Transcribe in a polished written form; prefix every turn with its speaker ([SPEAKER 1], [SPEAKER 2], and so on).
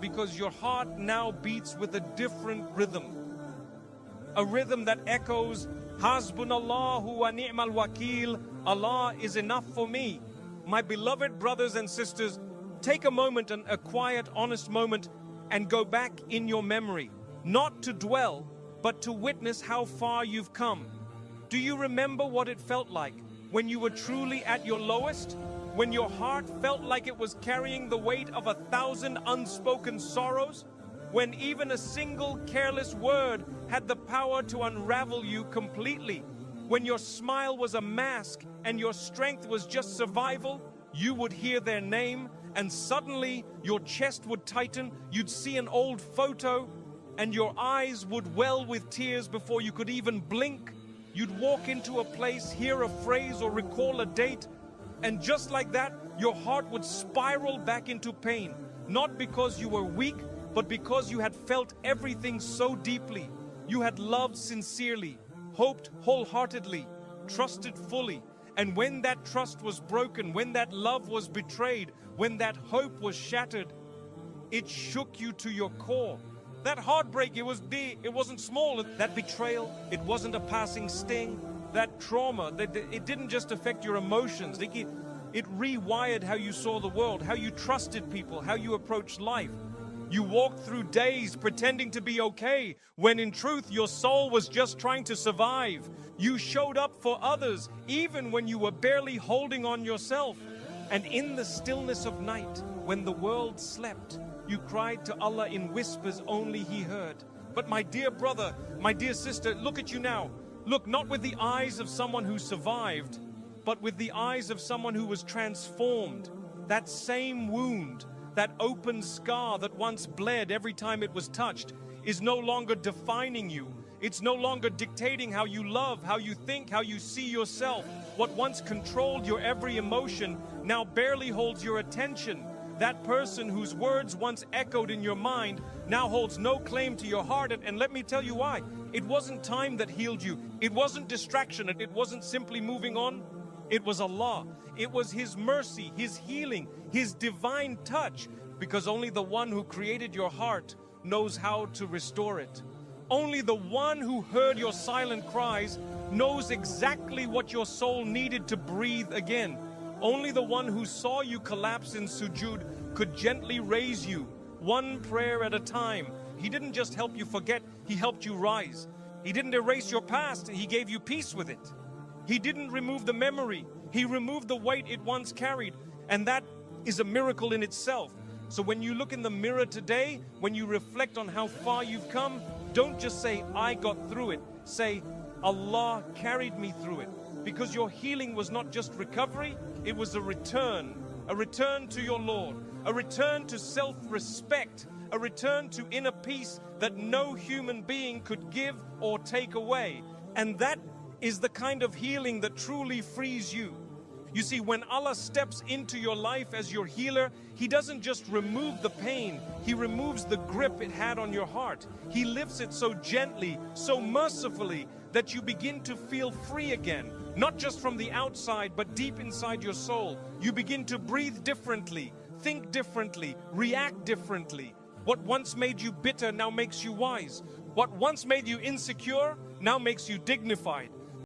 [SPEAKER 1] because your heart now beats with a different rhythm. A rhythm that echoes, Hasbunallahu wa ni'mal wakil, Allah is enough for me. My beloved brothers and sisters, take a moment, and a quiet, honest moment, and go back in your memory, not to dwell, but to witness how far you've come. Do you remember what it felt like when you were truly at your lowest? When your heart felt like it was carrying the weight of 1,000 unspoken sorrows? When even a single careless word had the power to unravel you completely? When your smile was a mask and your strength was just survival? You would hear their name and suddenly your chest would tighten, you'd see an old photo and your eyes would well with tears before you could even blink. You'd walk into a place, hear a phrase or recall a date, and just like that, your heart would spiral back into pain. Not because you were weak, but because you had felt everything so deeply. You had loved sincerely, hoped wholeheartedly, trusted fully. And when that trust was broken, when that love was betrayed, when that hope was shattered, it shook you to your core. That heartbreak, it was big, it wasn't small. That betrayal, it wasn't a passing sting. That trauma, it didn't just affect your emotions. It rewired how you saw the world, how you trusted people, how you approached life. You walked through days pretending to be okay, when in truth your soul was just trying to survive. You showed up for others, even when you were barely holding on yourself. And in the stillness of night, when the world slept, you cried to Allah in whispers only He heard. But my dear brother, my dear sister, look at you now. Look, not with the eyes of someone who survived, but with the eyes of someone who was transformed. That same wound, that open scar that once bled every time it was touched, is no longer defining you. It's no longer dictating how you love, how you think, how you see yourself. What once controlled your every emotion now barely holds your attention. That person whose words once echoed in your mind now holds no claim to your heart. And let me tell you why. It wasn't time that healed you. It wasn't distraction. It wasn't simply moving on. It was Allah. It was His mercy, His healing, His divine touch. Because only the one who created your heart knows how to restore it. Only the one who heard your silent cries knows exactly what your soul needed to breathe again. Only the one who saw you collapse in sujood could gently raise you, one prayer at a time. He didn't just help you forget, He helped you rise. He didn't erase your past, He gave you peace with it. He didn't remove the memory, He removed the weight it once carried. And that is a miracle in itself. So when you look in the mirror today, when you reflect on how far you've come, don't just say, I got through it. Say, Allah carried me through it. Because your healing was not just recovery, it was a return to your Lord, a return to self-respect, a return to inner peace that no human being could give or take away. And that is the kind of healing that truly frees you. You see, when Allah steps into your life as your healer, He doesn't just remove the pain, He removes the grip it had on your heart. He lifts it so gently, so mercifully, that you begin to feel free again. Not just from the outside, but deep inside your soul. You begin to breathe differently, think differently, react differently. What once made you bitter now makes you wise. What once made you insecure now makes you dignified.